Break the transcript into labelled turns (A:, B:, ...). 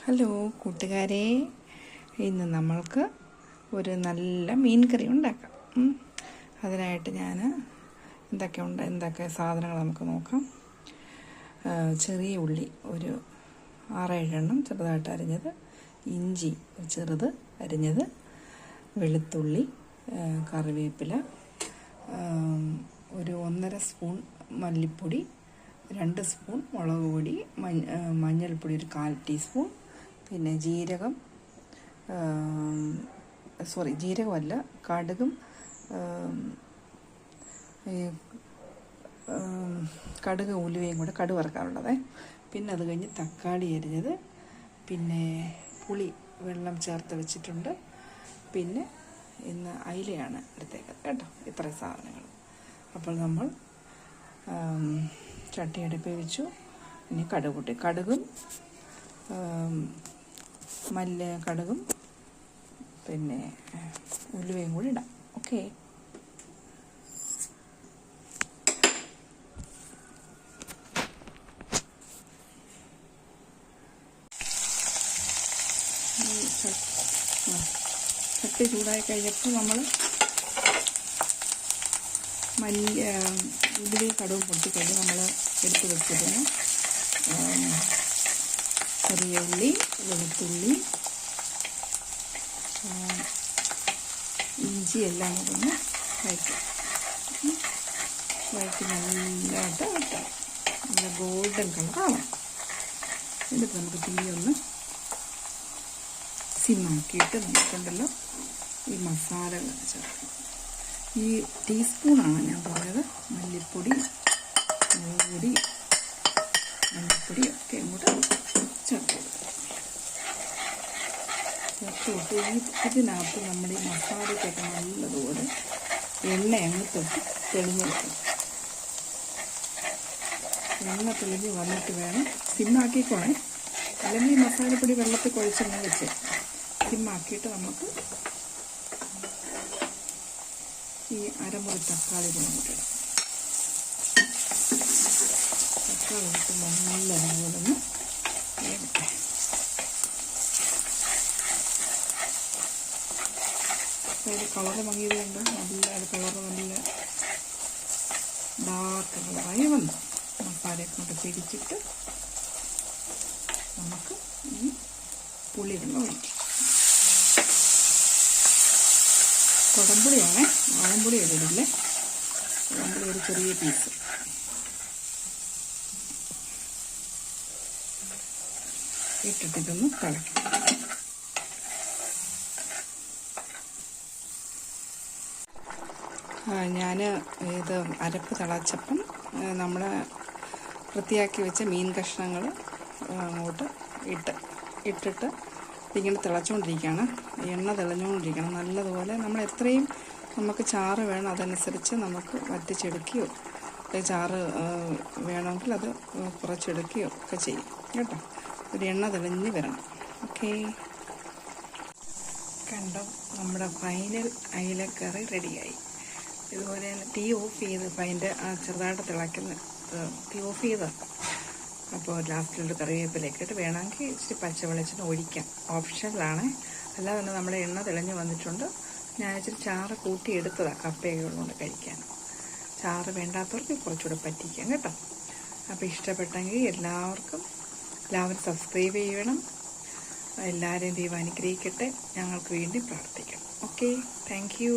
A: Hello കൂട്ടുകാരെ, ഇന്ന് നമ്മൾക്ക് ഒരു നല്ല മീൻ കറി ഉണ്ടാക്കാം. അതിനായിട്ട് ഞാൻ എന്തൊക്കെ സാധനങ്ങൾ നമുക്ക് നോക്കാം. ചെറിയ ഉള്ളി ഒരു 6-7 എണ്ണം ചെറുതായിട്ട് അരിഞ്ഞത്, ഇഞ്ചി ചെറുത് അരിഞ്ഞത്, വെളുത്തുള്ളി, കറിവേപ്പില, ഒരു 1.5 സ്പൂൺ മല്ലിപ്പൊടി, 2 സ്പൂൺ മുളക് പൊടി, മഞ്ഞൾപ്പൊടി ഒരു 1/4 ടീസ്പൂൺ, പിന്നെ ജീരകമല്ല, കടുകും കടുക് ഉലുവയും കൂടെ കടുക് വറക്കാനുള്ളത്. പിന്നെ അത് കഴിഞ്ഞ് തക്കാളി അരിഞ്ഞത്, പിന്നെ പുളി വെള്ളം ചേർത്ത് വെച്ചിട്ടുണ്ട്, പിന്നെ ഇന്ന് അയിലയാണ് എടുത്തേക്കുന്നത് കേട്ടോ. ഇത്രയും സാധനങ്ങൾ. അപ്പോൾ നമ്മൾ ചട്ടി അടുപ്പിൽ വെച്ചു. ഇനി കടുകും കടുകും പിന്നെ ഉലുവയും കൂടി ഇടാം. ഓക്കെ, ചട്ടി ചൂടായി കഴിഞ്ഞപ്പോൾ നമ്മൾ ഉലുവ കടുകും പൊട്ടിക്കഴിഞ്ഞ് നമ്മൾ എടുത്ത് വെച്ചിരുന്നു ചെറിയ ഉള്ളി, വെളുത്തുള്ളി, ഇഞ്ചി എല്ലാം കൂടെ ഒന്ന് വഴറ്റി നല്ലതായിട്ട് നല്ല ഗോൾഡൻ കളറാണ്. എന്നിട്ട് നമുക്ക് തീയൊന്ന് സിമ്മാക്കിയിട്ട് നമുക്കുണ്ടല്ലോ ഈ മസാലകൾ ചേർക്കാം. ഈ ടീസ്പൂണാണ് ഞാൻ പറഞ്ഞത്. മല്ലിപ്പൊടി, മുളക് പൊടി, മഞ്ഞൾപ്പൊടി ഒക്കെ ഇങ്ങോട്ട് ചേർത്ത് ഇതിനകത്ത് നമ്മുടെ ഈ മസാലയ്ക്കൊക്കെ നല്ലതുപോലെ എണ്ണ അങ്ങ് തൊട്ട് തെളിഞ്ഞ് വെക്കണം. എണ്ണ തെളിഞ്ഞ് വന്നിട്ട് വേണം സിമ്മാക്കിക്കോണേ, അല്ലെങ്കിൽ മസാലപ്പൊടി വെള്ളത്തിൽ കുഴച്ചെണ്ണ വെച്ച് സിമ്മാക്കിയിട്ട് നമുക്ക് ഈ അരമുറി തക്കാളി കൊണ്ടിട്ടിടാം. തക്കാളി ഇട്ട് നല്ല അതുപോലെ ഒന്ന് വേവിട്ടെ. അതിൽ കളറ് മങ്ങിയതുകൊണ്ട് നല്ല കളറ് നല്ല ഡാർക്ക് കളറായി വന്നു. മസാലയൊക്കെ കൊണ്ട് പിടിച്ചിട്ട് നമുക്ക് ഈ പുളി വെള്ളം ഒഴിക്കാം. കുടംപുളിയാണേ, ആഴംപുളി ഇടില്ലേ. കുടംപുളി ഒരു ചെറിയ പീസ് ഇട്ടിട്ടൊന്ന് തിളയ്ക്കും. ഞാൻ ഇത് അരപ്പ് തിളച്ചപ്പം നമ്മൾ വൃത്തിയാക്കി വെച്ച മീൻ കഷ്ണങ്ങൾ അങ്ങോട്ട് ഇട്ടിട്ട് ഇങ്ങനെ തിളച്ചുകൊണ്ടിരിക്കുകയാണ്. എണ്ണ തെളിഞ്ഞുകൊണ്ടിരിക്കണം നല്ലതുപോലെ. നമ്മൾ എത്രയും നമുക്ക് ചാറ് വേണം അതനുസരിച്ച് നമുക്ക് വറ്റിച്ചെടുക്കുകയോ, ചാറ് വേണമെങ്കിൽ അത് കുറച്ചെടുക്കുകയോ ഒക്കെ ചെയ്യും കേട്ടോ. ഒരു എണ്ണ തെളിഞ്ഞ് വരണം. ഓക്കെ, കണ്ടോ, നമ്മുടെ ഫൈനൽ അയിലക്കറി റെഡിയായി. ഇതുപോലെ തന്നെ തീ ഓഫ് ചെയ്ത് അതിൻ്റെ ചെറുതായിട്ട് തിളയ്ക്കുന്ന തീ ഓഫ് ചെയ്താൽ അപ്പോൾ ലാസ്റ്റിലൊരു കറിവേപ്പിലൊക്കെ ഇട്ട് വേണമെങ്കിൽ ഇച്ചിരി പച്ച വെളിച്ചെണ്ണ ഒഴിക്കാം, ഓപ്ഷനിലാണ്. അല്ലാതെ തന്നെ നമ്മുടെ എണ്ണ തെളിഞ്ഞ് വന്നിട്ടുണ്ട്. ഞാൻ ഇച്ചിരി ചാറ് കൂട്ടിയെടുത്തതാണ് കപ്പയൊക്കെ ഉള്ളതുകൊണ്ട് കഴിക്കാൻ. ചാറ് വേണ്ടാത്തവർക്ക് കുറച്ചുകൂടെ പറ്റിക്കാം കേട്ടോ. അപ്പോൾ ഇഷ്ടപ്പെട്ടെങ്കിൽ എല്ലാവരും സബ്സ്ക്രൈബ് ചെയ്യണം. എല്ലാവരെയും ദൈവം അനുഗ്രഹിക്കട്ടെ. ഞങ്ങൾക്ക് വേണ്ടി പ്രാർത്ഥിക്കണം. Okay, thank you.